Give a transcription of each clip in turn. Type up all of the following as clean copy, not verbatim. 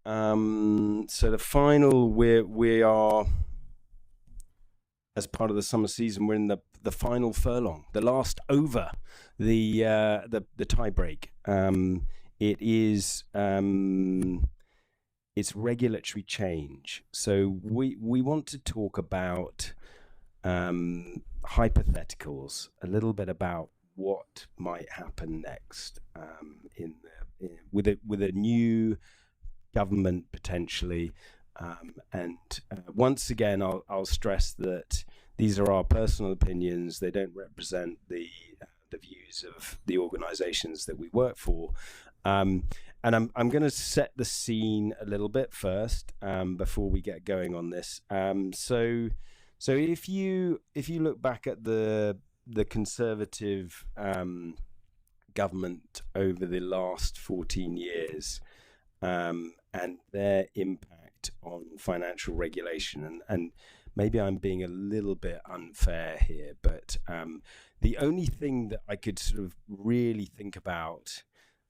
So the final, we are, as part of the summer season, we're in the final furlong, the last over the tie break. It is it's regulatory change. So we want to talk about hypotheticals, a little bit about what might happen next with a new government potentially. And once again, I'll stress that these are our personal opinions. They don't represent the views of the organizations that we work for. And I'm going to set the scene a little bit first before we get going on this. So if you look back at the Conservative government over the last 14 years and their impact on financial regulation, and maybe I'm being a little bit unfair here, but the only thing that I could sort of really think about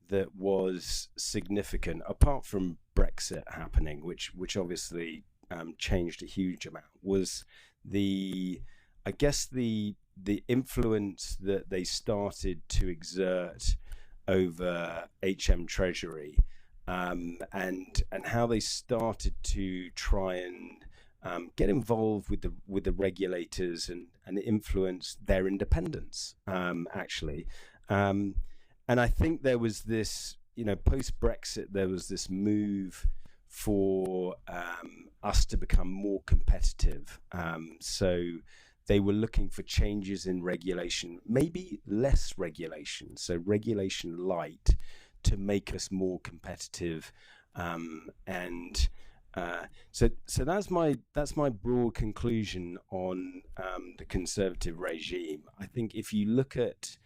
that was significant, apart from Brexit happening, which obviously changed a huge amount, was the influence that they started to exert over HM Treasury, and how they started to try and get involved with the regulators and influence their independence, actually. And I think there was this, post Brexit, there was this move for us to become more competitive. So they were looking for changes in regulation, maybe less regulation, so regulation light, to make us more competitive. So that's my broad conclusion on the Conservative regime. I think if you look at,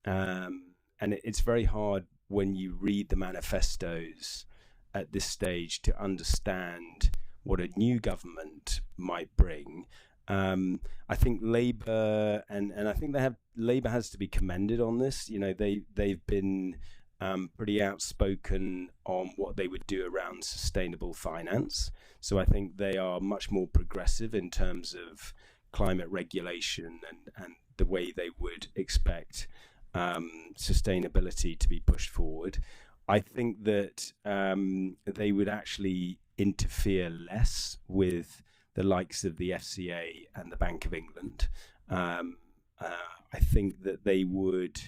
and it's very hard when you read the manifestos at this stage to understand what a new government might bring. I think Labour, and I think Labour has to be commended on this. They've been pretty outspoken on what they would do around sustainable finance. So I think they are much more progressive in terms of climate regulation and the way they would expect sustainability to be pushed forward. I think that they would actually interfere less with the likes of the FCA and the Bank of England. I think that they would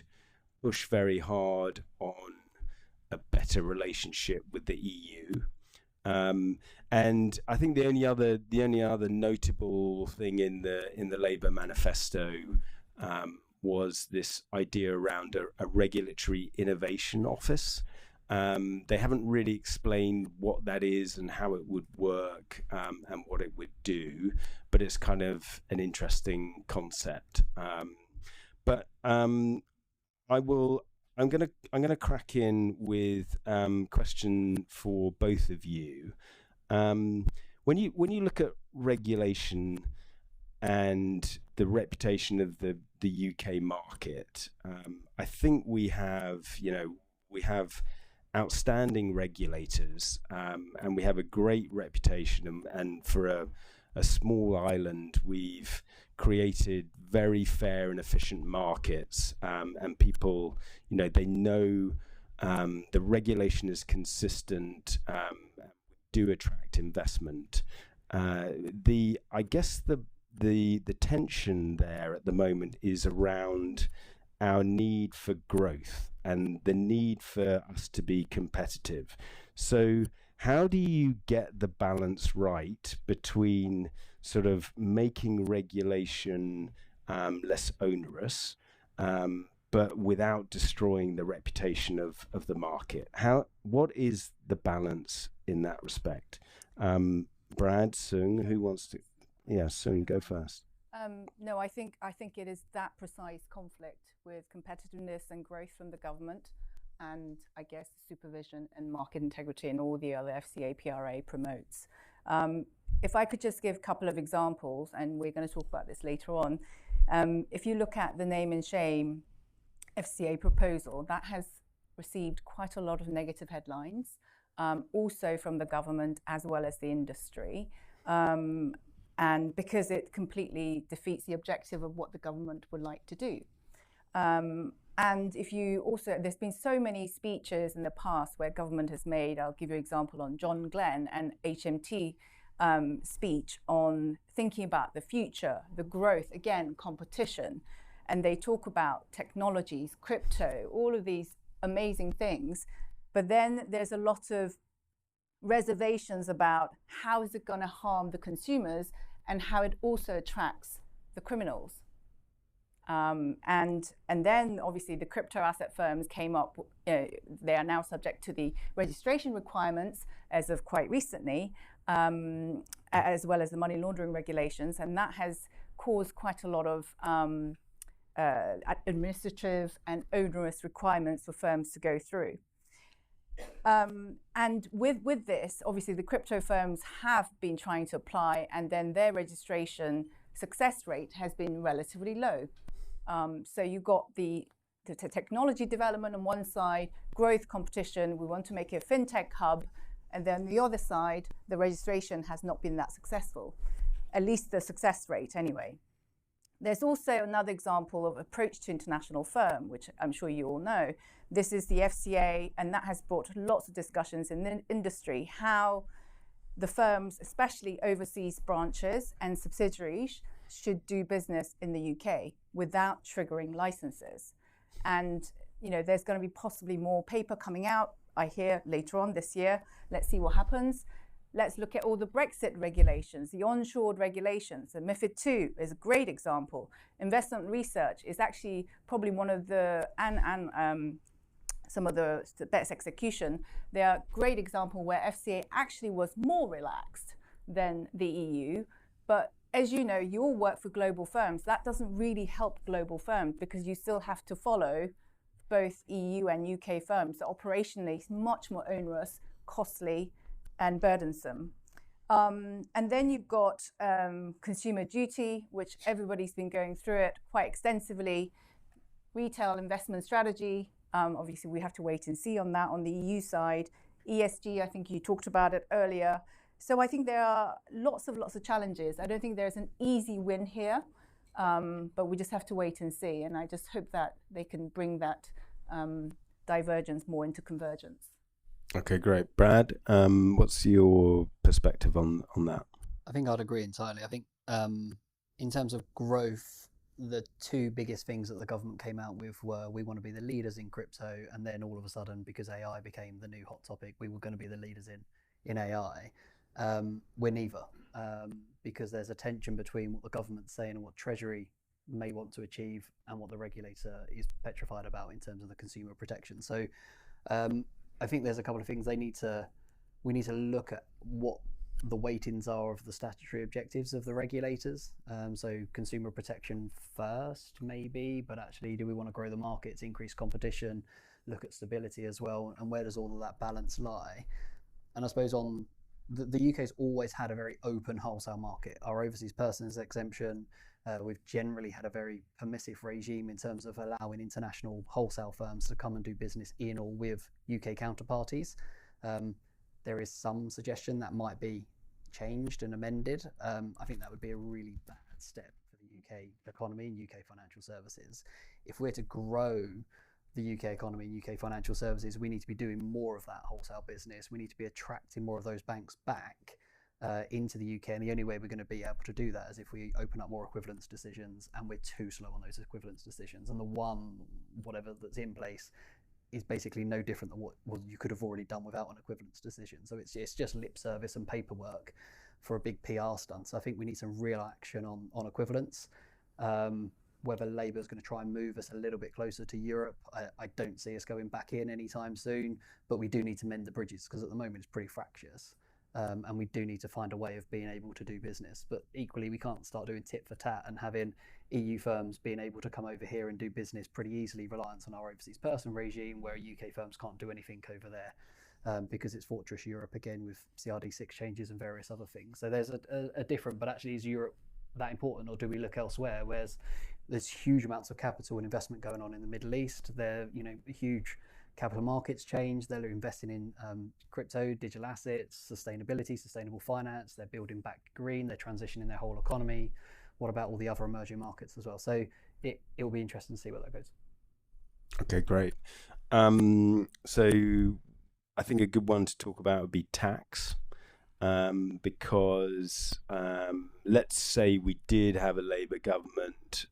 push very hard on a better relationship with the EU. And I think the only other notable thing in the Labour manifesto was this idea around a regulatory innovation office. They haven't really explained what that is and how it would work, and what it would do, but it's kind of an interesting concept. But I'm gonna crack in with question for both of you. When you look at regulation and the reputation of the UK market, I think we have outstanding regulators, and we have a great reputation, and for a small island, we've created very fair and efficient markets, and people, they know the regulation is consistent, do attract investment. I guess the tension there at the moment is around our need for growth and the need for us to be competitive. So how do you get the balance right between sort of making regulation less onerous, but without destroying the reputation of the market? What is the balance in that respect? Brad, Seung, who wants to? Yeah, Seung, go first. No, I think it is that precise conflict with competitiveness and growth from the government, and I guess supervision and market integrity and all the other FCA PRA promotes. If I could just give a couple of examples, and we're going to talk about this later on. If you look at the name and shame FCA proposal, that has received quite a lot of negative headlines. also from the government as well as the industry. And because it completely defeats the objective of what the government would like to do. And if you also, there's been so many speeches in the past where government has made, I'll give you an example on John Glenn and HMT speech on thinking about the future, the growth, again, competition. And they talk about technologies, crypto, all of these amazing things. But then there's a lot of reservations about how is it going to harm the consumers and how it also attracts the criminals. And then obviously the crypto asset firms came up, they are now subject to the registration requirements as of quite recently, as well as the money laundering regulations. And that has caused quite a lot of administrative and onerous requirements for firms to go through. And with this, obviously the crypto firms have been trying to apply, and then their registration success rate has been relatively low. So you got the technology development on one side, growth, competition, we want to make it a fintech hub, and then the other side, the registration has not been that successful, at least the success rate anyway. There's also another example of approach to international firm, which I'm sure you all know. This is the FCA, and that has brought lots of discussions in the industry, how the firms, especially overseas branches and subsidiaries, should do business in the UK without triggering licenses. And there's going to be possibly more paper coming out, I hear, later on this year. Let's see what happens. Let's look at all the Brexit regulations, the onshored regulations. And MiFID II is a great example. Investment research is actually probably one of the, and some of the best execution. They are a great example where FCA actually was more relaxed than the EU. But as you know, you all work for global firms. That doesn't really help global firms because you still have to follow both EU and UK firms. So operationally, it's much more onerous, costly, and burdensome. And then you've got consumer duty, which everybody's been going through it quite extensively. Retail investment strategy, obviously we have to wait and see on that on the EU side. ESG, I think you talked about it earlier. So I think there are lots of challenges. I don't think there's an easy win here, but we just have to wait and see. And I just hope that they can bring that divergence more into convergence. Okay, great. Brad, what's your perspective on that? I think I'd agree entirely. I think in terms of growth, the two biggest things that the government came out with were we want to be the leaders in crypto, and then all of a sudden, because AI became the new hot topic, we were going to be the leaders in AI. We're neither, because there's a tension between what the government's saying and what Treasury may want to achieve and what the regulator is petrified about in terms of the consumer protection. So I think there's a couple of things we need to look at what the weightings are of the statutory objectives of the regulators. So consumer protection first, maybe, but actually, do we want to grow the markets, increase competition, look at stability as well, and where does all of that balance lie? And I suppose on the UK's always had a very open wholesale market. Our overseas persons exemption, we've generally had a very permissive regime in terms of allowing international wholesale firms to come and do business in or with UK counterparties. There is some suggestion that might be changed and amended. I think that would be a really bad step for the UK economy and UK financial services. If we're to grow the UK economy and UK financial services, we need to be doing more of that wholesale business. We need to be attracting more of those banks back into the UK, and the only way we're going to be able to do that is if we open up more equivalence decisions, and we're too slow on those equivalence decisions. And the whatever that's in place is basically no different than what you could have already done without an equivalence decision. So it's just lip service and paperwork for a big PR stunt. So I think we need some real action on equivalence. Whether Labour is going to try and move us a little bit closer to Europe, I don't see us going back in anytime soon, but we do need to mend the bridges because at the moment it's pretty fractious. And we do need to find a way of being able to do business. But equally, we can't start doing tit for tat and having EU firms being able to come over here and do business pretty easily, reliant on our overseas person regime, where UK firms can't do anything over there because it's Fortress Europe again with CRD6 changes and various other things. So there's a different, but actually is Europe that important, or do we look elsewhere? Whereas there's huge amounts of capital and investment going on in the Middle East. There, huge capital markets change. They're investing in crypto, digital assets, sustainability, sustainable finance. They're building back green. They're transitioning their whole economy. What about all the other emerging markets as well? So it will be interesting to see where that goes. Okay, great. So I think a good one to talk about would be tax. Because let's say we did have a Labour government,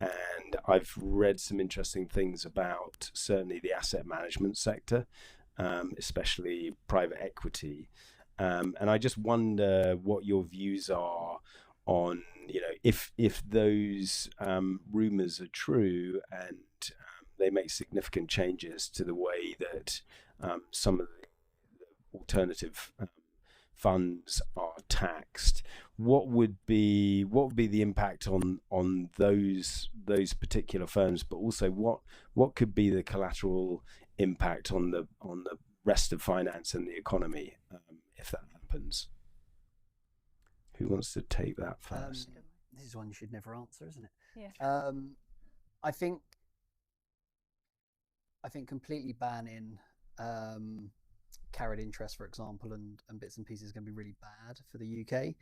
and I've read some interesting things about certainly the asset management sector, especially private equity. And I just wonder what your views are on, if those rumours are true and they make significant changes to the way that some of the alternative funds are taxed. What would be the impact on those particular firms, but also what could be the collateral impact on the rest of finance and the economy if that happens? Who wants to take that first? This is one you should never answer, isn't it? Yeah. I think completely banning carried interest, for example, and bits and pieces is going to be really bad for the UK.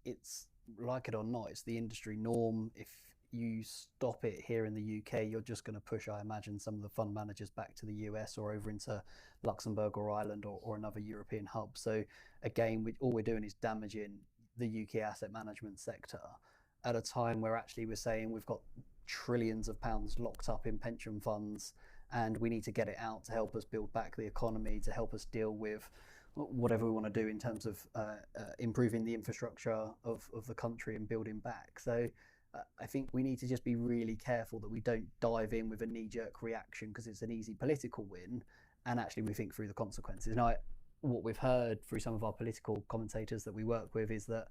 It's like it or not, it's the industry norm. If you stop it here in the UK, you're just going to push, I imagine, some of the fund managers back to the US or over into Luxembourg or Ireland or another European hub. So again, all we're doing is damaging the UK asset management sector at a time where actually we're saying we've got trillions of pounds locked up in pension funds, and we need to get it out to help us build back the economy, to help us deal with whatever we want to do in terms of improving the infrastructure of the country and building back. So I think we need to just be really careful that we don't dive in with a knee-jerk reaction because it's an easy political win, and actually we think through the consequences. Now, what we've heard through some of our political commentators that we work with is that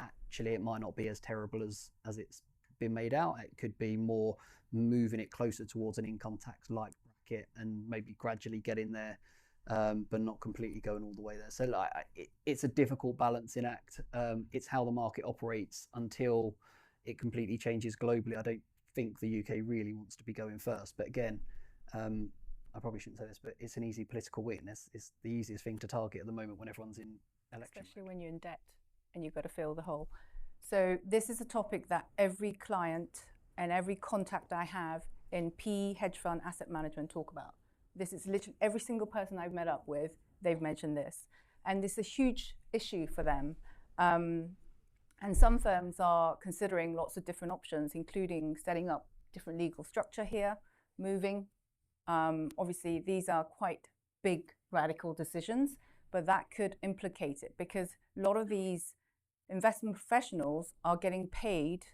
actually it might not be as terrible as it's been made out. It could be more moving it closer towards an income tax like bracket and maybe gradually getting there, but not completely going all the way there. So it's a difficult balancing act. It's how the market operates until it completely changes globally. I don't think the UK really wants to be going first, but again, I probably shouldn't say this, but it's an easy political win. It's the easiest thing to target at the moment when everyone's in election. Especially when you're in debt and you've got to fill the hole. So this is a topic that every client and every contact I have in PE, hedge fund, asset management talk about. This is literally every single person I've met up with, they've mentioned this. And this is a huge issue for them. And some firms are considering lots of different options, including setting up different legal structure here, moving. Obviously, these are quite big, radical decisions, but that could implicate it because a lot of these investment professionals are getting paid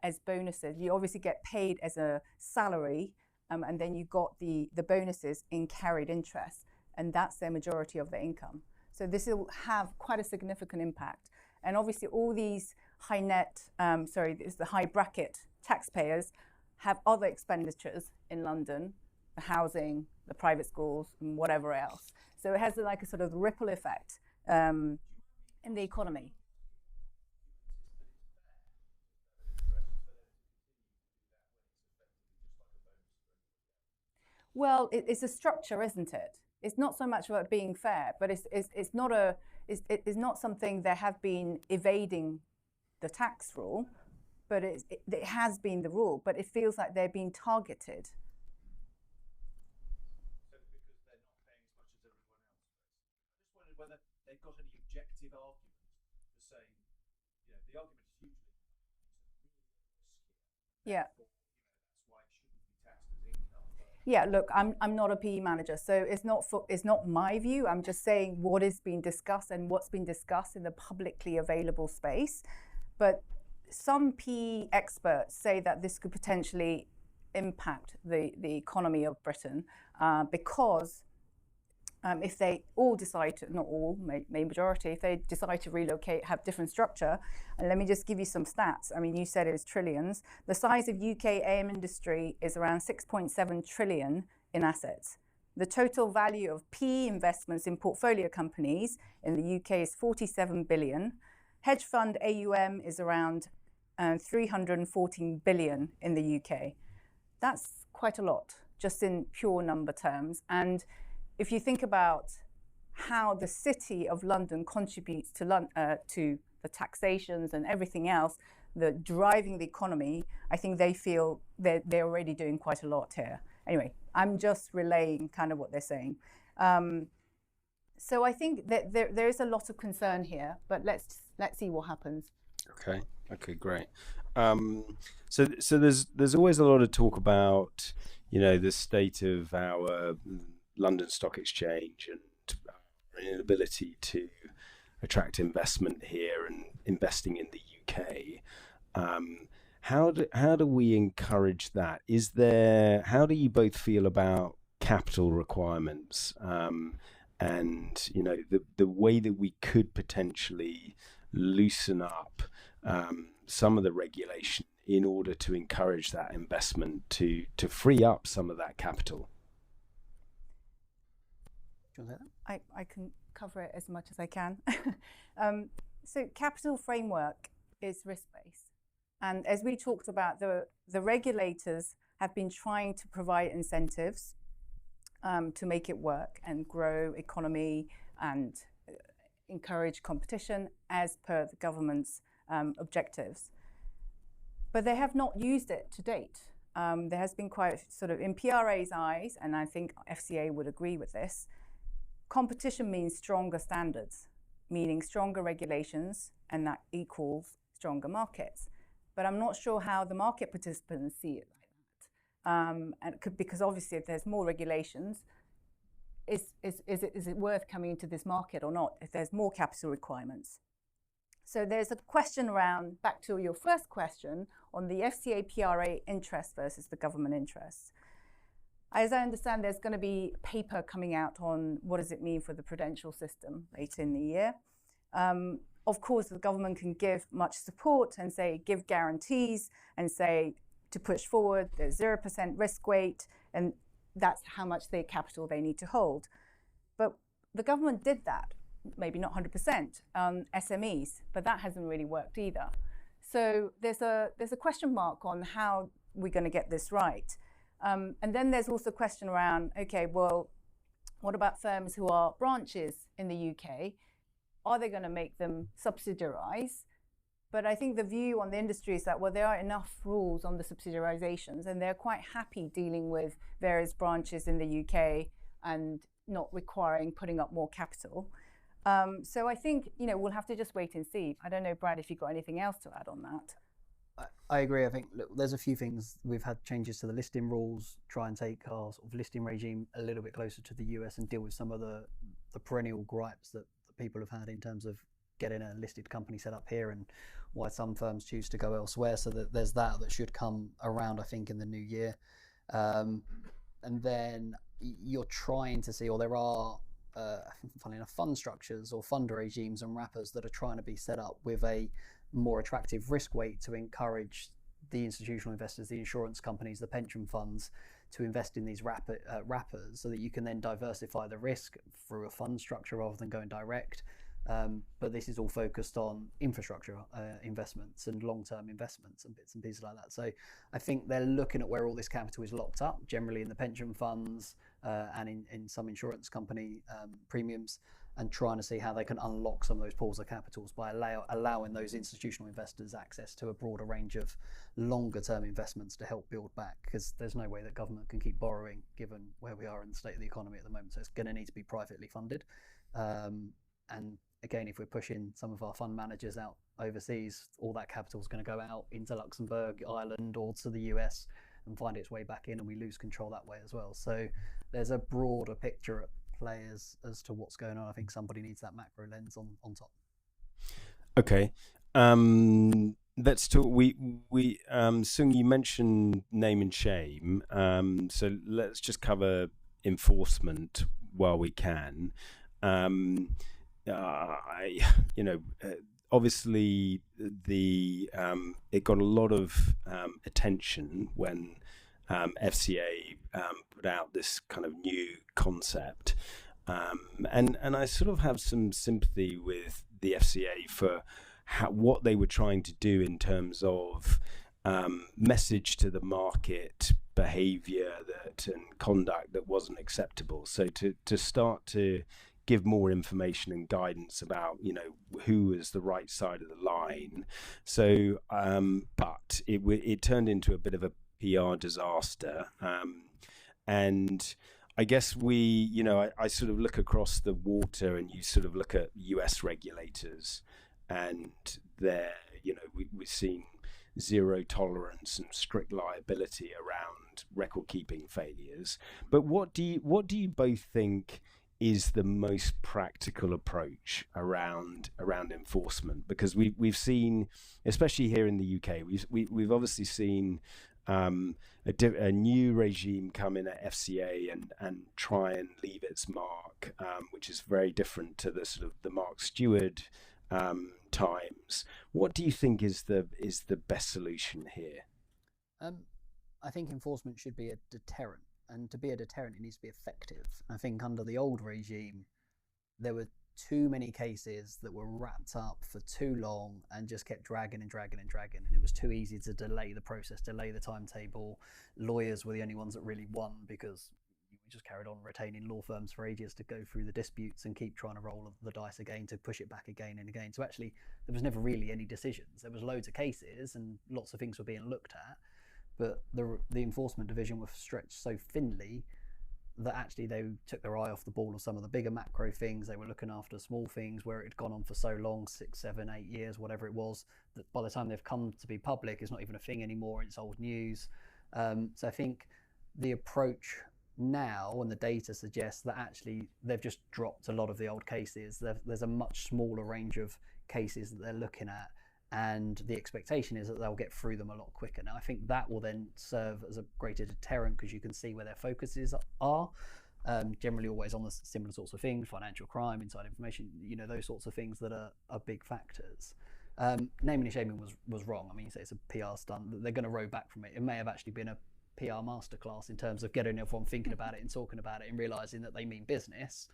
as bonuses. You obviously get paid as a salary, and then you got the bonuses in carried interest, and that's their majority of their income. So this will have quite a significant impact. And obviously all these the high bracket taxpayers have other expenditures in London, the housing, the private schools, and whatever else. So it has like a sort of ripple effect in the economy. Well, it's a structure, isn't it? It's not so much about being fair, but it's not something they have been evading the tax rule, but it has been the rule, but it feels like they're being targeted. So because they're not paying as much as everyone else. I just wondered whether they've got any objective argument for saying, the argument is usually Yeah. That's why it shouldn't be taxed as income. Yeah, look, I'm not a PE manager, so it's not my view. I'm just saying what is being discussed and what's been discussed in the publicly available space. But some PE experts say that this could potentially impact the economy of Britain because if they all decide to, not all, maybe majority, if they decide to relocate, have different structure, and let me just give you some stats. I mean, you said it was trillions. The size of UK AM industry is around 6.7 trillion in assets. The total value of PE investments in portfolio companies in the UK is 47 billion. Hedge fund AUM is around 314 billion in the UK. That's quite a lot just in pure number terms. And if you think about how the City of London contributes to the taxations and everything else, the driving the economy, I think they feel they're already doing quite a lot here. Anyway, I'm just relaying kind of what they're saying. So I think that there is a lot of concern here, but let's see what happens. Okay, great. So there's always a lot of talk about, the state of our London Stock Exchange and our inability to attract investment here and investing in the UK. How do we encourage that? How do you both feel about capital requirements, and the way that we could potentially loosen up some of the regulation in order to encourage that investment to free up some of that capital? Do you want to say I can cover it as much as I can. So capital framework is risk-based. And as we talked about, the regulators have been trying to provide incentives to make it work and grow economy and encourage competition as per the government's objectives. But they have not used it to date. There has been quite sort of, in PRA's eyes, and I think FCA would agree with this, competition means stronger standards, meaning stronger regulations, and that equals stronger markets. But I'm not sure how the market participants see it like that. And because obviously if there's more regulations, is it worth coming into this market or not if there's more capital requirements? So there's a question around, back to your first question, on the FCA PRA interest versus the government interest. As I understand, there's going to be a paper coming out on what does it mean for the prudential system later in the year. Of course, the government can give much support and say, give guarantees and say to push forward, there's 0% risk weight, and that's how much capital they need to hold. But the government did that, maybe not 100% on SMEs, but that hasn't really worked either. So there's a question mark on how we're going to get this right. And then there's also a question around, okay, well, what about firms who are branches in the UK? Are they going to make them subsidiarise? But I think the view on the industry is that, well, there are enough rules on the subsidiarisations, and they're quite happy dealing with various branches in the UK and not requiring putting up more capital. So I think, we'll have to just wait and see. I don't know, Brad, if you've got anything else to add on that. I agree. I think there's a few things. We've had changes to the listing rules, try and take our sort of listing regime a little bit closer to the US and deal with some of the perennial gripes that people have had in terms of getting a listed company set up here and why some firms choose to go elsewhere. So that there's that should come around, I think, in the new year. And then you're trying to see, or there are, funny enough, fund structures or fund regimes and wrappers that are trying to be set up with a more attractive risk weight to encourage the institutional investors, the insurance companies, the pension funds to invest in these wrappers so that you can then diversify the risk through a fund structure rather than going direct. But this is all focused on infrastructure investments and long-term investments and bits and pieces like that. So I think they're looking at where all this capital is locked up, generally in the pension funds and in some insurance company premiums, and trying to see how they can unlock some of those pools of capitals by allowing those institutional investors access to a broader range of longer-term investments to help build back, because there's no way that government can keep borrowing given where we are in the state of the economy at the moment. So it's going to need to be privately funded. And again, if we're pushing some of our fund managers out overseas, all that capital is going to go out into Luxembourg, Ireland, or to the US and find its way back in, and we lose control that way as well. So there's a broader picture at play as to what's going on. I think somebody needs that macro lens on top. Okay. Let's talk. Seung, you mentioned name and shame. So let's just cover enforcement while we can. Obviously it got a lot of attention when FCA put out this kind of new concept, and I sort of have some sympathy with the FCA for what they were trying to do in terms of message to the market behaviour that and conduct that wasn't acceptable. So to start to give more information and guidance about, you know, who was the right side of the line. So, but it turned into a bit of a PR disaster. And I guess you know, I sort of look across the water, and you sort of look at US regulators, and you know, we've seen zero tolerance and strict liability around record keeping failures. But what do you both think is the most practical approach around enforcement? Because we've seen, especially here in the UK, we've obviously seen a new regime come in at FCA and try and leave its mark, which is very different to the sort of the Mark Stewart times. What do you think is the best solution here? I think enforcement should be a deterrent, and to be a deterrent, it needs to be effective. I think under the old regime, there were too many cases that were wrapped up for too long and just kept dragging, and it was too easy to delay the process, delay the timetable. Lawyers were the only ones that really won, because we just carried on retaining law firms for ages to go through the disputes and keep trying to roll the dice again to push it back again and again. So actually there was never really any decisions. There was loads of cases and lots of things were being looked at, but the enforcement division was stretched so thinly that actually they took their eye off the ball of some of the bigger macro things. They were looking after small things where it had gone on for so long, 6, 7, 8 years, whatever it was, that by the time they've come to be public, it's not even a thing anymore. It's old news. So I think the approach now, and the data suggests that actually they've just dropped a lot of the old cases. There's a much smaller range of cases that they're looking at, and the expectation is that they'll get through them a lot quicker. Now, I think that will then serve as a greater deterrent, because you can see where their focuses are. Generally always on the similar sorts of things: financial crime, inside information, you know, those sorts of things that are big factors. Naming and shaming was wrong. I mean, you say it's a PR stunt. They're going to row back from it. It may have actually been a PR masterclass in terms of getting everyone thinking about it and talking about it and realizing that they mean business.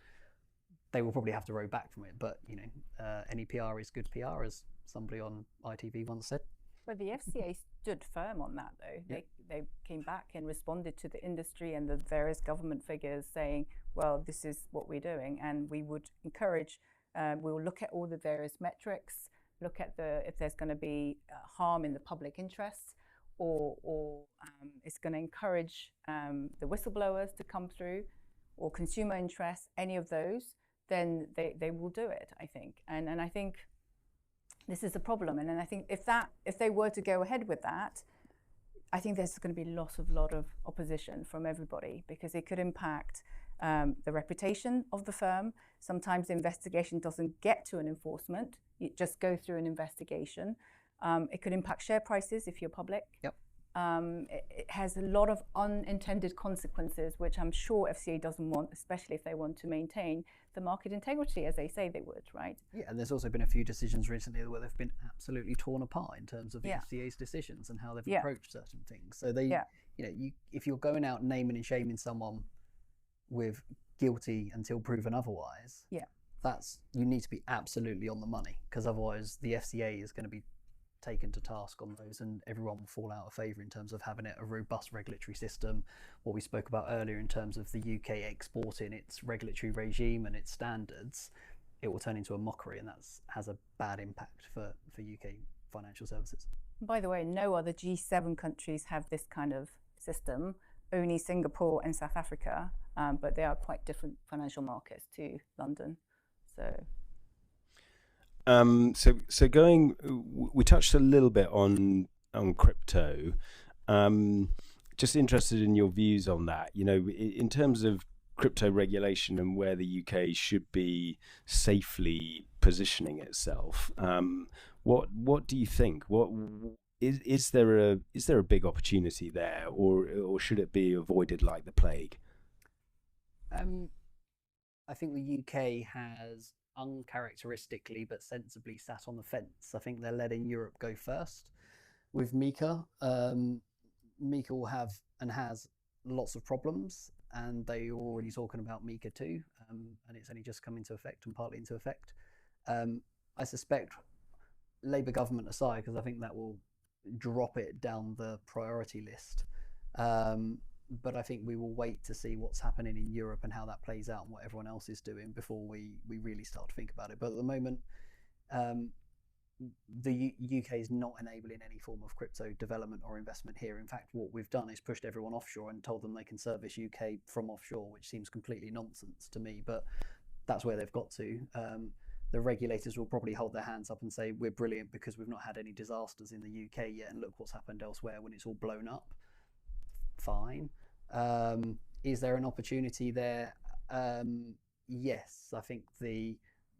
They will probably have to row back from it, but you know, any PR is good PR, as somebody on ITV once said. But the FCA stood firm on that, though. Yeah. They came back and responded to the industry and the various government figures saying, well, this is what we're doing, and we would encourage, we'll look at all the various metrics, look at if there's going to be harm in the public interest, or it's going to encourage the whistleblowers to come through, or consumer interests, any of those, then they will do it, I think. And I think this is a problem. And then I think if they were to go ahead with that, I think there's going to be a lot of opposition from everybody, because it could impact the reputation of the firm. Sometimes the investigation doesn't get to an enforcement, you just go through an investigation. It could impact share prices if you're public. Yep. It has a lot of unintended consequences, which I'm sure FCA doesn't want, especially if they want to maintain the market integrity, as they say they would, right? Yeah, and there's also been a few decisions recently where they've been absolutely torn apart in terms of the FCA's decisions and how they've approached certain things. So you know, if you're going out naming and shaming someone with guilty until proven otherwise, you need to be absolutely on the money, because otherwise the FCA is going to be taken to task on those, and everyone will fall out of favour in terms of having a robust regulatory system. What we spoke about earlier in terms of the UK exporting its regulatory regime and its standards, it will turn into a mockery, and that has a bad impact for UK financial services. By the way, no other G7 countries have this kind of system, only Singapore and South Africa, but they are quite different financial markets to London. We touched a little bit on crypto. Just interested in your views on that. You know, in terms of crypto regulation and where the UK should be safely positioning itself. What do you think? What is there a big opportunity there, or should it be avoided like the plague? I think the UK has uncharacteristically but sensibly sat on the fence. I think they're letting Europe go first with MiCA. MiCA will have and has lots of problems, and they are already talking about MiCA 2, and it's only just come into effect and partly into effect. I suspect, Labour government aside, because I think that will drop it down the priority list, but I think we will wait to see what's happening in Europe and how that plays out and what everyone else is doing before we really start to think about it. But at the moment, the UK is not enabling any form of crypto development or investment here. In fact, what we've done is pushed everyone offshore and told them they can service UK from offshore, which seems completely nonsense to me, but that's where they've got to. The regulators will probably hold their hands up and say, we're brilliant because we've not had any disasters in the UK yet, and look what's happened elsewhere when it's all blown up. Fine. Is there an opportunity there? Yes, I think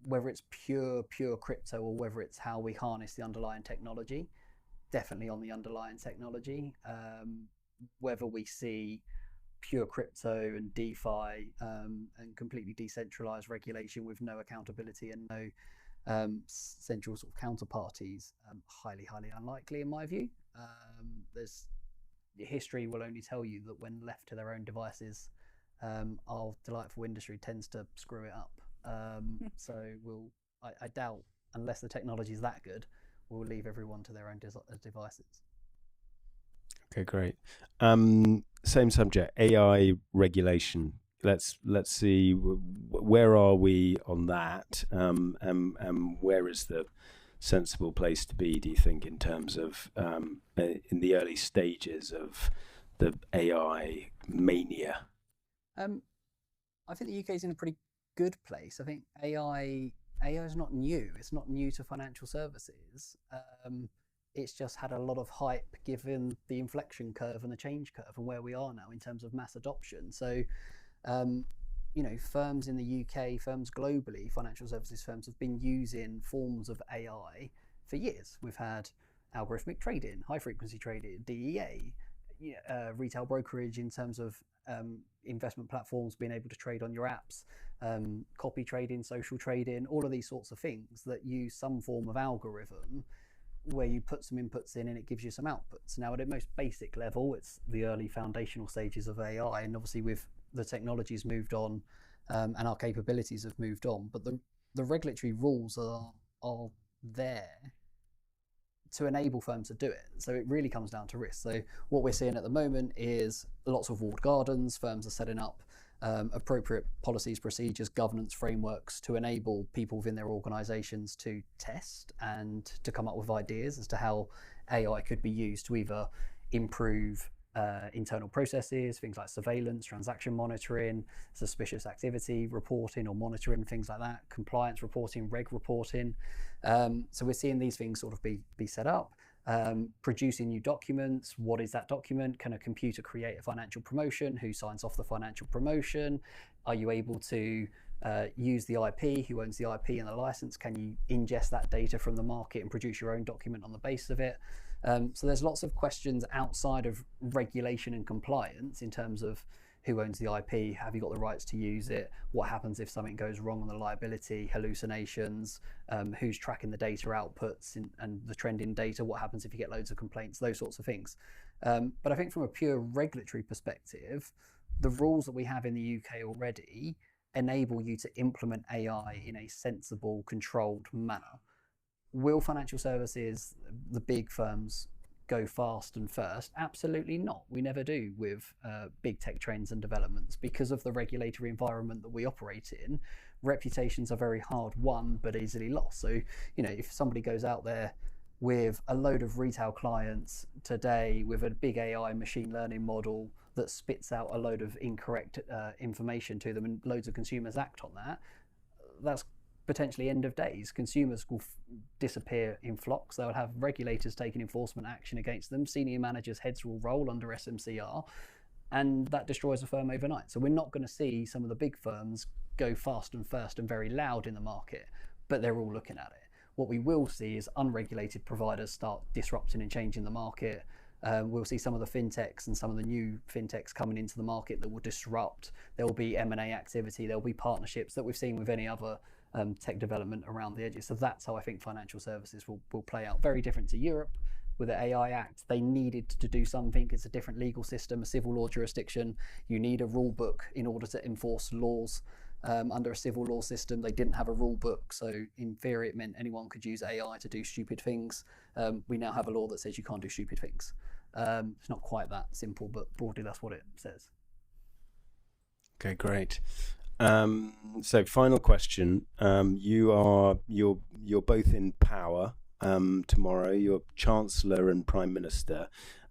whether it's pure crypto or whether it's how we harness the underlying technology, definitely on the underlying technology. Whether we see pure crypto and DeFi and completely decentralized regulation with no accountability and no central sort of counterparties, highly unlikely in my view. History will only tell you that when left to their own devices, our delightful industry tends to screw it up. So I doubt, unless the technology is that good, we'll leave everyone to their own devices. Okay, great. Same subject, AI regulation. Let's see where are we on that, and where is the sensible place to be, do you think, in terms of in the early stages of the AI mania? I think the UK is in a pretty good place. I think AI is not new. It's not new to financial services. It's just had a lot of hype given the inflection curve and the change curve and where we are now in terms of mass adoption. So, firms in the UK, firms globally, financial services firms have been using forms of AI for years. We've had algorithmic trading, high frequency trading, DEA, retail brokerage in terms of investment platforms being able to trade on your apps, copy trading, social trading, all of these sorts of things that use some form of algorithm where you put some inputs in and it gives you some outputs. Now, at a most basic level, it's the early foundational stages of AI, and obviously with the technology's moved on and our capabilities have moved on, but the regulatory rules are there to enable firms to do it. So it really comes down to risk. So what we're seeing at the moment is lots of walled gardens. Firms are setting up appropriate policies, procedures, governance frameworks to enable people within their organizations to test and to come up with ideas as to how AI could be used to either improve internal processes, things like surveillance, transaction monitoring, suspicious activity reporting or monitoring, things like that, compliance reporting, reg reporting. So we're seeing these things sort of be set up. Producing new documents. What is that document? Can a computer create a financial promotion? Who signs off the financial promotion? Are you able to use the IP? Who owns the IP and the license? Can you ingest that data from the market and produce your own document on the basis of it? So there's lots of questions outside of regulation and compliance in terms of who owns the IP, have you got the rights to use it, what happens if something goes wrong on the liability, hallucinations, who's tracking the data outputs and the trending data, what happens if you get loads of complaints, those sorts of things. But I think from a pure regulatory perspective, the rules that we have in the UK already enable you to implement AI in a sensible, controlled manner. Will financial services, the big firms, go fast and first? Absolutely not. We never do with big tech trends and developments because of the regulatory environment that we operate in. Reputations are very hard won but easily lost. So, if somebody goes out there with a load of retail clients today with a big AI machine learning model that spits out a load of incorrect information to them and loads of consumers act on that, that's potentially end of days. Consumers will disappear in flocks. They'll have regulators taking enforcement action against them. Senior managers' heads will roll under SMCR, and that destroys a firm overnight. So we're not going to see some of the big firms go fast and first and very loud in the market, but they're all looking at it. What we will see is unregulated providers start disrupting and changing the market. We'll see some of the fintechs and some of the new fintechs coming into the market that will disrupt. There will be M&A activity. There will be partnerships that we've seen with any other tech development around the edges. So that's how I think financial services will play out. Very different to Europe with the AI Act. They needed to do something. It's a different legal system, a civil law jurisdiction. You need a rule book in order to enforce laws under a civil law system. They didn't have a rule book, so in theory it meant anyone could use AI to do stupid things. We now have a law that says you can't do stupid things. It's not quite that simple, but broadly that's what it says. Okay, great. So final question. You're both in power tomorrow. You're Chancellor and Prime Minister,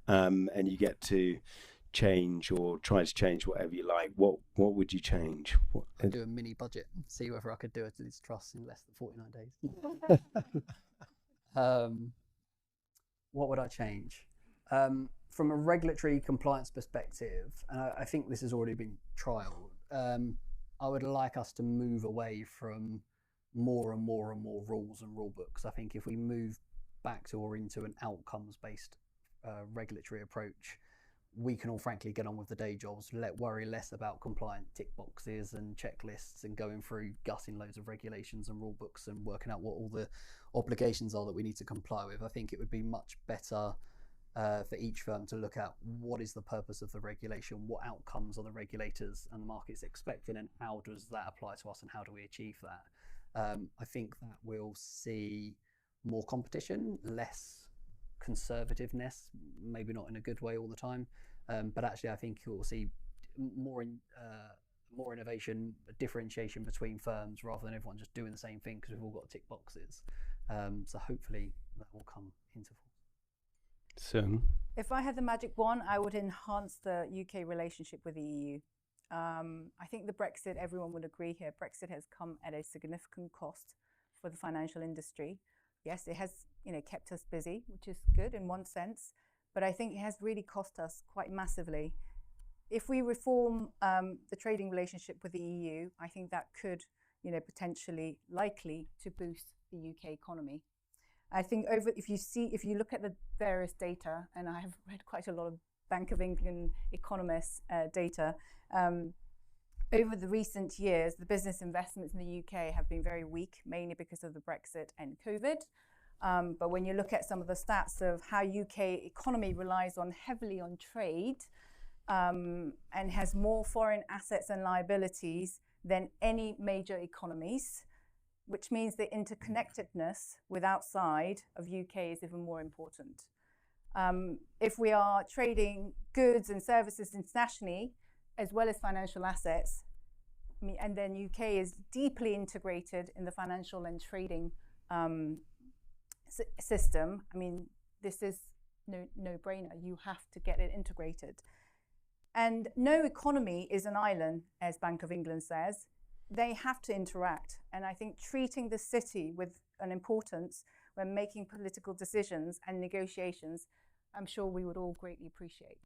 and you get to change or try to change whatever you like. What would you change? I'd do a mini budget, see whether I could do it to this trust in less than 49 days. What would I change? From a regulatory compliance perspective, and I think this has already been trialled, I would like us to move away from more and more and more rules and rule books. I think if we move back to or into an outcomes-based regulatory approach, we can all frankly get on with the day jobs, worry less about compliant tick boxes and checklists and going through gutting loads of regulations and rule books and working out what all the obligations are that we need to comply with. I think it would be much better for each firm to look at what is the purpose of the regulation, what outcomes are the regulators and the markets expecting, and how does that apply to us and how do we achieve that. I think that we'll see more competition, less conservativeness, maybe not in a good way all the time, but actually I think we'll see more innovation, differentiation between firms rather than everyone just doing the same thing because we've all got tick boxes. So hopefully that will come into force. So, if I had the magic wand, I would enhance the UK relationship with the EU. I think the Brexit, everyone would agree here, Brexit has come at a significant cost for the financial industry. Yes, it has, kept us busy, which is good in one sense, but I think it has really cost us quite massively. If we reform the trading relationship with the EU, I think that could, potentially likely to boost the UK economy. I think if you look at the various data, and I have read quite a lot of Bank of England economists' data, over the recent years, the business investments in the UK have been very weak, mainly because of the Brexit and COVID. But when you look at some of the stats of how UK economy relies heavily on trade and has more foreign assets and liabilities than any major economies, which means the interconnectedness with outside of UK is even more important. If we are trading goods and services internationally, as well as financial assets, and then UK is deeply integrated in the financial and trading system, this is no-brainer. You have to get it integrated. And no economy is an island, as Bank of England says. They have to interact. And I think treating the city with an importance when making political decisions and negotiations, I'm sure we would all greatly appreciate.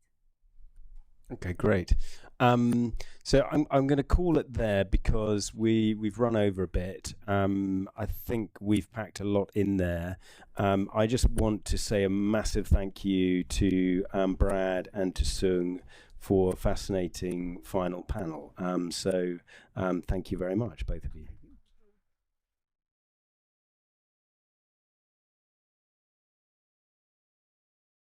Okay, great. So I'm going to call it there because we've run over a bit. I think we've packed a lot in there. I just want to say a massive thank you to Brad and to Seung for a fascinating final panel. So thank you very much, both of you.